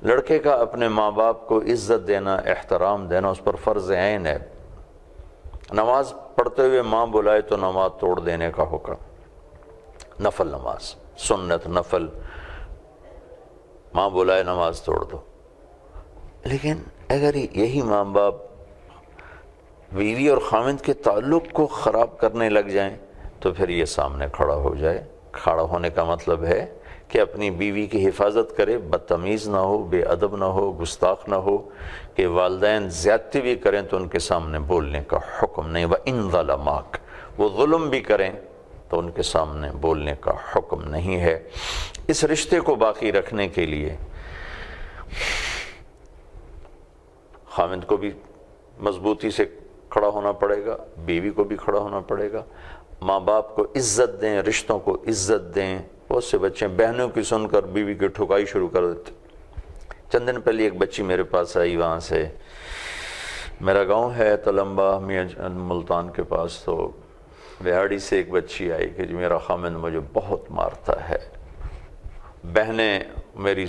لڑکے کا اپنے ماں باپ کو عزت دینا، احترام دینا اس پر فرض عین ہے۔ نماز پڑھتے ہوئے ماں بلائے تو نماز توڑ دینے کا حکم، نفل نماز، سنت نفل، ماں بلائے نماز توڑ دو۔ لیکن اگر یہی ماں باپ بیوی اور خاوند کے تعلق کو خراب کرنے لگ جائیں تو پھر یہ سامنے کھڑا ہو جائے۔ کھڑا ہونے کا مطلب ہے کہ اپنی بیوی کی حفاظت کرے، بدتمیز نہ ہو، بے ادب نہ ہو، گستاخ نہ ہو، کہ والدین زیادتی بھی کریں تو ان کے سامنے بولنے کا حکم نہیں۔ وَإِن ظَلَمَاكَ، وہ ظلم بھی کریں تو ان کے سامنے بولنے کا حکم نہیں ہے۔ اس رشتے کو باقی رکھنے کے لیے خاوند کو بھی مضبوطی سے کھڑا ہونا پڑے گا، بیوی کو بھی کھڑا ہونا پڑے گا، ماں باپ کو عزت دیں، رشتوں کو عزت دیں۔ بہت سے بچے بہنوں کی سن کر بیوی کی ٹھکائی شروع کر دیتے۔ چند دن پہلے ایک بچی میرے پاس آئی، وہاں سے میرا گاؤں ہے تلمبا میاں ملتان کے پاس، تو وہاڑی سے ایک بچی آئی کہ جو میرا خامند مجھے بہت مارتا ہے، بہنیں میری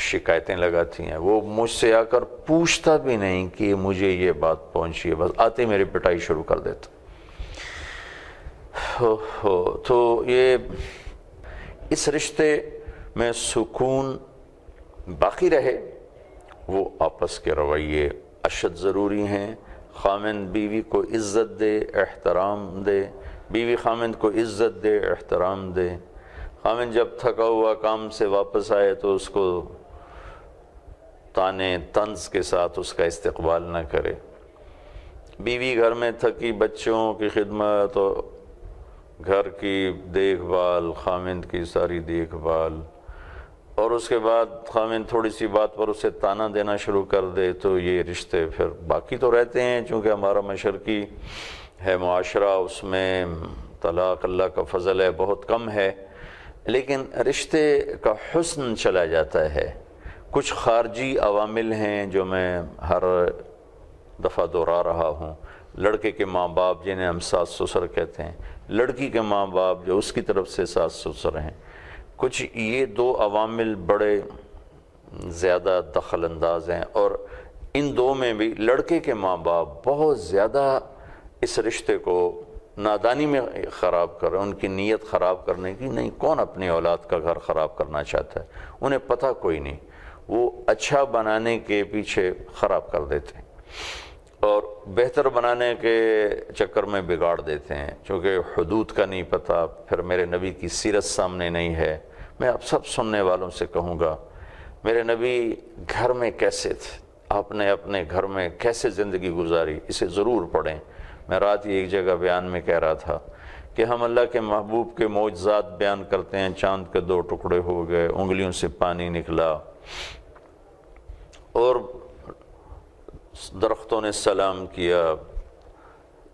شکایتیں لگاتی ہیں، وہ مجھ سے آ کر پوچھتا بھی نہیں کہ مجھے یہ بات پہنچی ہے، بس آتے میری پٹائی شروع کر دیتا۔ تو یہ اس رشتے میں سکون باقی رہے، وہ آپس کے رویے اشد ضروری ہیں۔ خامند بیوی کو عزت دے، احترام دے، بیوی خامند کو عزت دے، احترام دے۔ خامند جب تھکا ہوا کام سے واپس آئے تو اس کو تانے طنز کے ساتھ اس کا استقبال نہ کرے۔ بیوی گھر میں تھکی، بچوں کی خدمت اور گھر کی دیکھ بھال، خامند کی ساری دیکھ بھال، اور اس کے بعد خامند تھوڑی سی بات پر اسے تانا دینا شروع کر دے تو یہ رشتے پھر باقی تو رہتے ہیں، چونکہ ہمارا مشرقی ہے معاشرہ، اس میں طلاق اللہ کا فضل ہے بہت کم ہے، لیکن رشتے کا حسن چلا جاتا ہے۔ کچھ خارجی عوامل ہیں جو میں ہر دفعہ دہرا رہا ہوں۔ لڑکے کے ماں باپ جنہیں ہم ساس سسر کہتے ہیں، لڑکی کے ماں باپ جو اس کی طرف سے ساس سسر ہیں، کچھ یہ دو عوامل بڑے زیادہ دخل انداز ہیں، اور ان دو میں بھی لڑکے کے ماں باپ بہت زیادہ اس رشتے کو نادانی میں خراب کر رہے ہیں، ان کی نیت خراب کرنے کی نہیں۔ کون اپنی اولاد کا گھر خراب کرنا چاہتا ہے؟ انہیں پتہ کوئی نہیں، وہ اچھا بنانے کے پیچھے خراب کر دیتے ہیں اور بہتر بنانے کے چکر میں بگاڑ دیتے ہیں، چونکہ حدود کا نہیں پتہ، پھر میرے نبی کی سیرت سامنے نہیں ہے۔ میں اب سب سننے والوں سے کہوں گا، میرے نبی گھر میں کیسے تھے، آپ نے اپنے گھر میں کیسے زندگی گزاری، اسے ضرور پڑھیں۔ میں رات ہی ایک جگہ بیان میں کہہ رہا تھا کہ ہم اللہ کے محبوب کے معجزات بیان کرتے ہیں، چاند کے 2 ٹکڑے ہو گئے، انگلیوں سے پانی نکلا، اور درختوں نے سلام کیا،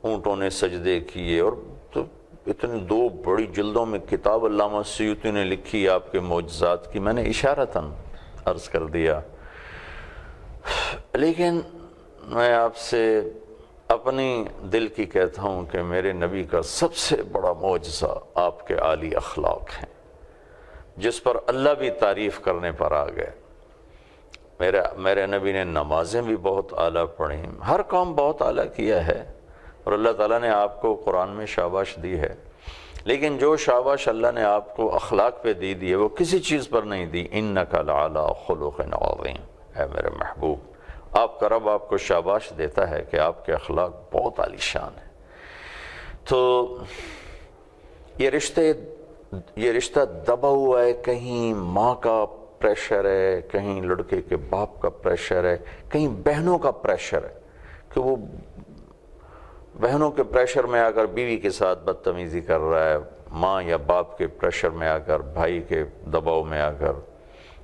اونٹوں نے سجدے کیے، اور تو اتنی 2 بڑی جلدوں میں کتاب علامہ سیوطی نے لکھی آپ کے معجزات کی، میں نے اشارتاً عرض کر دیا۔ لیکن میں آپ سے اپنی دل کی کہتا ہوں کہ میرے نبی کا سب سے بڑا معجزہ آپ کے عالی اخلاق ہیں، جس پر اللہ بھی تعریف کرنے پر آ گئے۔ میرے نبی نے نمازیں بھی بہت اعلیٰ پڑھیں، ہر کام بہت اعلیٰ کیا ہے، اور اللہ تعالیٰ نے آپ کو قرآن میں شاباش دی ہے، لیکن جو شاباش اللہ نے آپ کو اخلاق پہ دی ہے وہ کسی چیز پر نہیں دی۔ اِنَّكَ لَعَلَىٰ خُلُقٍ عَظِيمٍ، اے میرے محبوب، آپ کا رب آپ کو شاباش دیتا ہے کہ آپ کے اخلاق بہت عالی شان ہیں۔ تو یہ رشتہ دبا ہوا ہے، کہیں ماں کا پریشر ہے، کہیں لڑکے کے باپ کا پریشر ہے، کہیں بہنوں کا پریشر ہے کہ وہ بہنوں کے پریشر میں آ کر بیوی کے ساتھ بدتمیزی کر رہا ہے، ماں یا باپ کے پریشر میں آ کر، بھائی کے دباؤ میں آ کر۔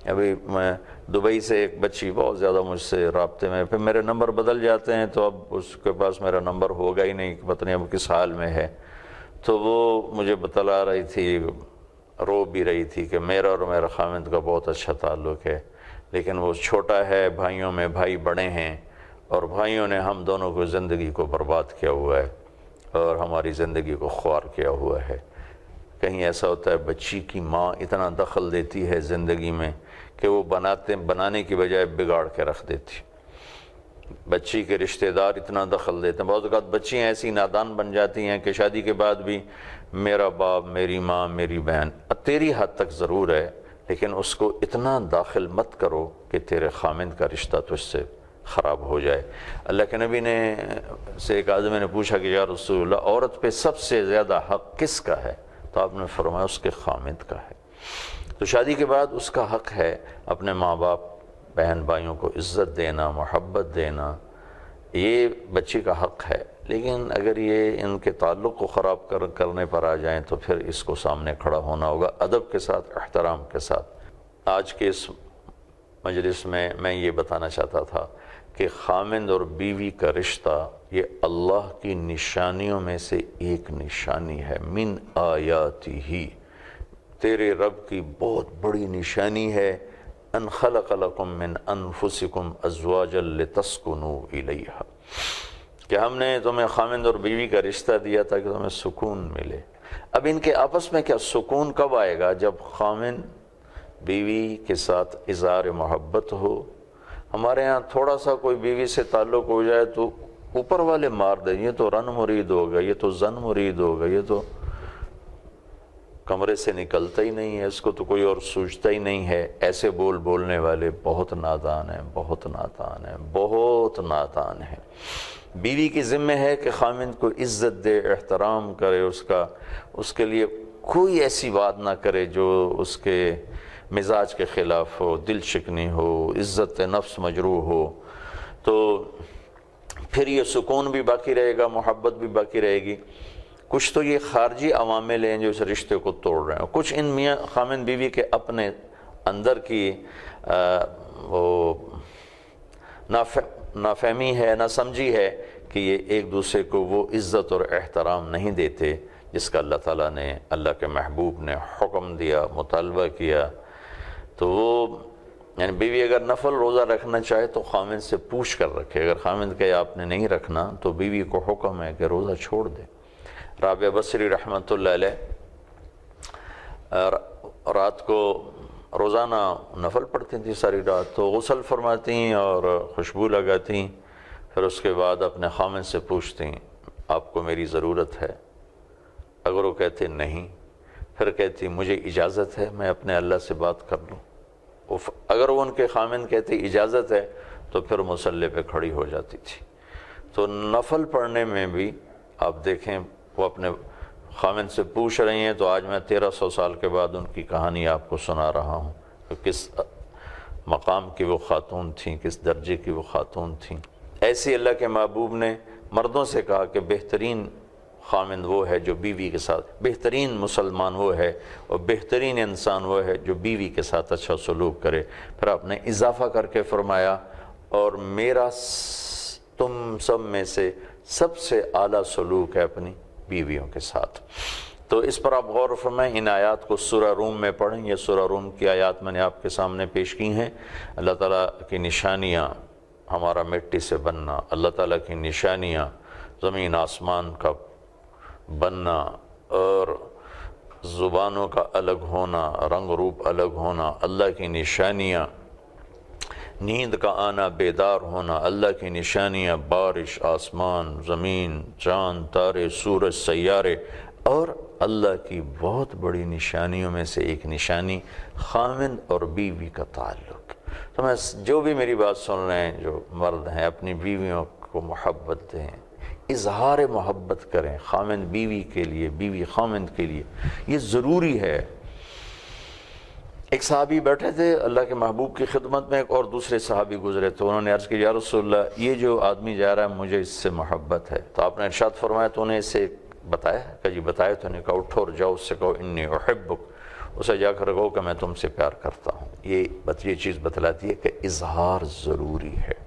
ابھی میں دبئی سے ایک بچی بہت زیادہ مجھ سے رابطے میں، پھر میرے نمبر بدل جاتے ہیں تو اب اس کے پاس میرا نمبر ہوگا ہی نہیں، پتہ نہیں اب کس حال میں ہے، تو وہ مجھے بتلا رہی تھی، رو بھی رہی تھی کہ میرا اور میرا خامند کا بہت اچھا تعلق ہے، لیکن وہ چھوٹا ہے، بھائیوں میں بھائی بڑے ہیں، اور بھائیوں نے ہم دونوں کو زندگی کو برباد کیا ہوا ہے اور ہماری زندگی کو خوار کیا ہوا ہے۔ کہیں ایسا ہوتا ہے بچی کی ماں اتنا دخل دیتی ہے زندگی میں کہ وہ بنانے کی بجائے بگاڑ کے رکھ دیتی. بچی کے رشتہ دار اتنا دخل دیتے ہیں. بعض اوقات بچیاں ایسی نادان بن جاتی ہیں کہ شادی کے بعد بھی میرا باپ، میری ماں، میری بہن، تیری حد تک ضرور ہے، لیکن اس کو اتنا داخل مت کرو کہ تیرے خامند کا رشتہ تجھ سے خراب ہو جائے. اللہ کے نبی نے سے ایک آدمی نے پوچھا کہ یا رسول اللہ، عورت پہ سب سے زیادہ حق کس کا ہے؟ تو آپ نے فرمایا اس کے خامند کا ہے. تو شادی کے بعد اس کا حق ہے اپنے ماں باپ، بہن بھائیوں کو عزت دینا، محبت دینا، یہ بچی کا حق ہے. لیکن اگر یہ ان کے تعلق کو خراب کرنے پر آ جائیں تو پھر اس کو سامنے کھڑا ہونا ہوگا ادب کے ساتھ، احترام کے ساتھ. آج کے اس مجلس میں یہ بتانا چاہتا تھا کہ خامند اور بیوی کا رشتہ یہ اللہ کی نشانیوں میں سے ایک نشانی ہے. من آیاتہ، تیرے رب کی بہت بڑی نشانی ہے، ان خلق لکم من انفسکم ازواجا لتسکنوا الیہا، کہ ہم نے تمہیں خامند اور بیوی کا رشتہ دیا تاکہ تمہیں سکون ملے. اب ان کے آپس میں کیا سکون کب آئے گا؟ جب خامند بیوی کے ساتھ اظہار محبت ہو. ہمارے ہاں تھوڑا سا کوئی بیوی سے تعلق ہو جائے تو اوپر والے مار دیں، یہ تو رن مرید ہوگا، یہ تو زن مرید ہوگا، یہ تو کمرے سے نکلتا ہی نہیں ہے، اس کو تو کوئی اور سوچتا ہی نہیں ہے. ایسے بولنے والے بہت نادان ہیں، بہت نادان ہیں، بہت نادان ہیں. بیوی کی ذمہ ہے کہ خامند کو عزت دے، احترام کرے، اس کے لیے کوئی ایسی بات نہ کرے جو اس کے مزاج کے خلاف ہو، دل شکنی ہو، عزت نفس مجروح ہو. تو پھر یہ سکون بھی باقی رہے گا، محبت بھی باقی رہے گی. کچھ تو یہ خارجی عوامل ہیں جو اس رشتے کو توڑ رہے ہیں، کچھ ان میاں خامند بیوی کے اپنے اندر کی وہ نافہمی ہے، نہ سمجھی ہے کہ یہ ایک دوسرے کو وہ عزت اور احترام نہیں دیتے جس کا اللہ تعالیٰ نے، اللہ کے محبوب نے حکم دیا، مطالبہ کیا. تو وہ یعنی بیوی اگر نفل روزہ رکھنا چاہے تو خامند سے پوچھ کر رکھے. اگر خامند کہے آپ نے نہیں رکھنا تو بیوی کو حکم ہے کہ روزہ چھوڑ دے. رابعہ بصری رحمۃ اللہ علیہ رات کو روزانہ نفل پڑھتی تھیں ساری رات، تو غسل فرماتی اور خوشبو لگاتی، پھر اس کے بعد اپنے خامند سے پوچھتی آپ کو میری ضرورت ہے؟ اگر وہ کہتے نہیں، پھر کہتی مجھے اجازت ہے میں اپنے اللہ سے بات کر لوں. اگر وہ ان کے خامند کہتے اجازت ہے تو پھر مصلی پہ کھڑی ہو جاتی تھی. تو نفل پڑھنے میں بھی آپ دیکھیں وہ اپنے خامند سے پوچھ رہی ہیں. تو آج میں 1300 سال کے بعد ان کی کہانی آپ کو سنا رہا ہوں کہ کس مقام کی وہ خاتون تھیں، کس درجے کی وہ خاتون تھیں. ایسی اللہ کے محبوب نے مردوں سے کہا کہ بہترین خامند وہ ہے جو بیوی کے ساتھ، بہترین مسلمان وہ ہے اور بہترین انسان وہ ہے جو بیوی کے ساتھ اچھا سلوک کرے. پھر آپ نے اضافہ کر کے فرمایا اور میرا تم سب میں سے سب سے اعلیٰ سلوک ہے اپنی بیویوں کے ساتھ. تو اس پر آپ غور فرمائیں. ان آیات کو سورہ روم میں پڑھیں. یہ سورہ روم کی آیات میں نے آپ کے سامنے پیش کی ہیں. اللہ تعالیٰ کی نشانیاں، ہمارا مٹی سے بننا، اللہ تعالیٰ کی نشانیاں، زمین آسمان کا بننا اور زبانوں کا الگ ہونا، رنگ روپ الگ ہونا، اللہ کی نشانیاں، نیند کا آنا، بیدار ہونا، اللہ کی نشانیاں، بارش، آسمان، زمین، چاند، تارے، سورج، سیارے، اور اللہ کی بہت بڑی نشانیوں میں سے ایک نشانی خامند اور بیوی کا تعلق. تو میں جو بھی میری بات سن رہے ہیں، جو مرد ہیں، اپنی بیویوں کو محبت دیں، اظہار محبت کریں، خامند بیوی کے لیے، بیوی خامند کے لیے، یہ ضروری ہے. ایک صحابی بیٹھے تھے اللہ کے محبوب کی خدمت میں، ایک اور دوسرے صحابی گزرے تو انہوں نے عرض کی یا رسول اللہ یہ جو آدمی جا رہا ہے مجھے اس سے محبت ہے. تو آپ نے ارشاد فرمایا تو انہیں اسے بتایا کہ جی بتایا. تو انہیں کہا اٹھو اور جاؤ اس سے کہو انی احبک، اسے جا کر کہو کہ میں تم سے پیار کرتا ہوں. یہ چیز بتلاتی ہے کہ اظہار ضروری ہے.